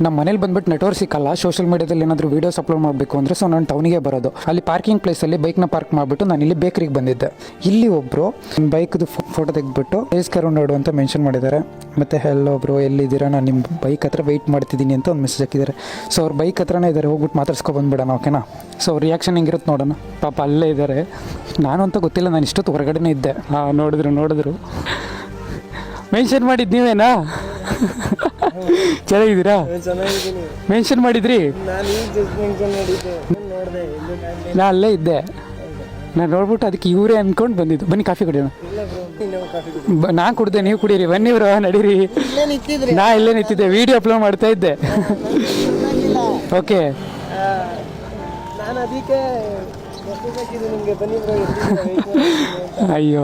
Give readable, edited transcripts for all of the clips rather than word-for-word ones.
ನಮ್ಮ ಮನೇಲಿ ಬಂದ್ಬಿಟ್ಟು ನೆಟ್ವರ್ಕ್ ಸಿಕ್ಕಲ್ಲ. ಸೋಷಿಯಲ್ ಮೀಡಿಯಾದಲ್ಲಿ ಏನಾದರೂ ವೀಡಿಯೋಸ್ ಅಪ್ಲೋಡ್ ಮಾಡಬೇಕು ಅಂದರೆ ಸೊ ನಾನು ಟೌನಿಗೆ ಬರೋದು. ಅಲ್ಲಿ ಪಾರ್ಕಿಂಗ್ ಪ್ಲೇಸಲ್ಲಿ ಬೈಕ್ನ ಪಾರ್ಕ್ ಮಾಡಿಬಿಟ್ಟು ನಾನು ಇಲ್ಲಿ ಬೇಕ್ರಿಗೆ ಬಂದಿದ್ದೆ. ಇಲ್ಲಿ ಒಬ್ಬರು ಬೈಕ್ದು ಫೋಟೋ ತೆಗೆದ್ಬಿಟ್ಟು ಪ್ಲೇಸ್ ಕರೋಡು ಅಂತ ಮೆನ್ಷನ್ ಮಾಡಿದ್ದಾರೆ. ಮತ್ತು ಹೆಲ್ಲೋ ಬ್ರೋ ಎಲ್ಲಿದ್ದೀರಾ, ನಾನು ನಿಮ್ಮ ಬೈಕ್ ಹತ್ರ ವೆಯ್ಟ್ ಮಾಡ್ತಿದ್ದೀನಿ ಅಂತ ಒಂದು ಮೆಸೇಜ್ ಹಾಕಿದ್ದಾರೆ. ಸೊ ಅವ್ರ ಬೈಕ್ ಹತ್ರನೇ ಇದ್ದಾರೆ, ಹೋಗ್ಬಿಟ್ಟು ಮಾತಾಡ್ಸ್ಕೊಬಂದ್ಬಿಡೋಣ. ಓಕೆನಾ? ಸೊ ಅವ್ರ ರಿಯಾಕ್ಷನ್ ಹೆಂಗಿರುತ್ತೆ ನೋಡೋಣ. ಪಾಪ ಅಲ್ಲೇ ಇದ್ದಾರೆ. ನಾನು ಅಂತ ಗೊತ್ತಿಲ್ಲ, ನಾನು ಇಷ್ಟೊತ್ತು ಹೊರಗಡೆನೇ ಇದ್ದೆ. ನೋಡಿದ್ರು ಮೆನ್ಷನ್ ಮಾಡಿದ್ದು ನೀವೇನಾ? ಚೆನ್ನಾಗಿದ್ದೀರಾ? ಮೆನ್ಷನ್ ಮಾಡಿದ್ರಿ? ನಾ ಅಲ್ಲೇ ಇದ್ದೆ. ನಾನು ನೋಡ್ಬಿಟ್ಟು ಅದಕ್ಕೆ ಇವರೇ ಅಂದ್ಕೊಂಡು ಬಂದಿದ್ದು. ಬನ್ನಿ ಕಾಫಿ ಕುಡಿಯೋಣ. ನಾ ಕುಡ್ದೆ, ನೀವು ಕುಡೀರಿ. ಬನ್ನಿ ಬ್ರೋ, ನಡೀರಿ. ನಾ ಇಲ್ಲೇ ನಿಂತಿದ್ದೆ, ವಿಡಿಯೋ ಅಪ್ಲೋಡ್ ಮಾಡ್ತಾ ಇದ್ದೆ. ಓಕೆ. ಅಯ್ಯೋ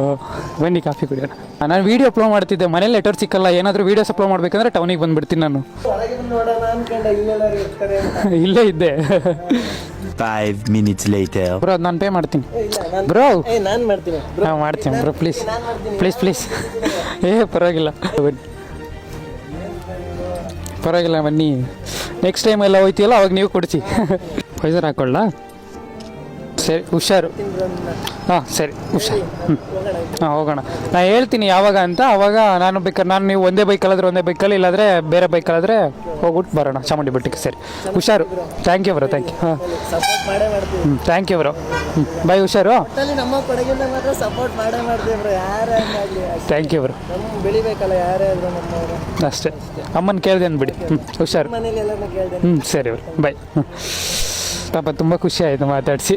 ಬನ್ನಿ ಕಾಫಿ ಕುಡಿಯೋಣ. ನಾನು ವಿಡಿಯೋ ಅಪ್ಲೋಡ್ ಮಾಡ್ತಿದ್ದೆ, ಮನೇಲಿ ನೆಟ್ವರ್ಕ್ ಸಿಕ್ಕಲ್ಲ. ಏನಾದರೂ ವೀಡಿಯೋಸ್ ಅಪ್ಲೋಡ್ ಮಾಡ್ಬೇಕಂದ್ರೆ ಟೌನಿಗೆ ಬಂದುಬಿಡ್ತೀನಿ ನಾನು. ಇಲ್ಲೇ ಇದ್ದೆ. 5 minutes later. ಬ್ರೋ ಅದು ನಾನು ಪೇ ಮಾಡ್ತೀನಿ. ಬ್ರೋ ಹಾಂ ಮಾಡ್ತೀನಿ ಬ್ರೋ, ಪ್ಲೀಸ್. ಪರವಾಗಿಲ್ಲ ಬನ್ನಿ. ನೆಕ್ಸ್ಟ್ ಟೈಮ್ ಎಲ್ಲ ಹೋಯ್ತೀವಲ್ಲ ಅವಾಗ ನೀವು ಕೊಡಿಸಿ. ಪೈಸರ್ ಹಾಕೊಳ್ಳ? ಸರಿ, ಹುಷಾರು. ಹಾಂ ಸರಿ, ಹುಷಾರು. ಹಾಂ ಹೋಗೋಣ. ನಾನು ಹೇಳ್ತೀನಿ ಯಾವಾಗ ಅಂತ. ಅವಾಗ ನಾನು ನೀವು ಒಂದೇ ಬೈಕಲ್ಲಾದ್ರೆ ಒಂದೇ ಬೈಕಲ್ಲಿ, ಇಲ್ಲಾಂದರೆ ಬೇರೆ ಬೈಕಲ್ಲಾದರೆ ಹೋಗ್ಬಿಟ್ಟು ಬರೋಣ ಚಾಮುಂಡಿ ಬೆಟ್ಟಕ್ಕೆ. ಸರಿ, ಹುಷಾರು. Thank you bro. Thank you. ಹಾಂ ಥ್ಯಾಂಕ್ ಯು ಬ್ರೋ. ಬಾಯ್, ಹುಷಾರು. Thank you bro. ಅಷ್ಟೇ, ಅಮ್ಮನ ಕೇಳಿದೆ ಅಂದ್ಬಿಡಿ. ಹುಷಾರು. ಸರಿ ಬ್ರೋ, ಬಾಯ್. ಪಾಪ ತುಂಬ ಖುಷಿ ಆಯಿತು ಮಾತಾಡಿಸಿ.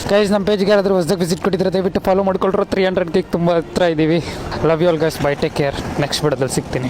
ಗೈಸ್, ನಮ್ಮ ಪೇಜ್ಗೆ ಯಾರಾದರೂ ಹೊಸದಾಗಿ ವಿಸಿಟ್ ಕೊಟ್ಟಿದ್ರೆ ದಯವಿಟ್ಟು ಫಾಲೋ ಮಾಡ್ಕೊಳ್ರು. 300ಗೆ ತುಂಬ ಹತ್ರ ಇದ್ದೀವಿ. Love you all guys. Bye, take care. Next ವಿಡಿಯೋದಲ್ಲಿ ಸಿಗ್ತೀನಿ.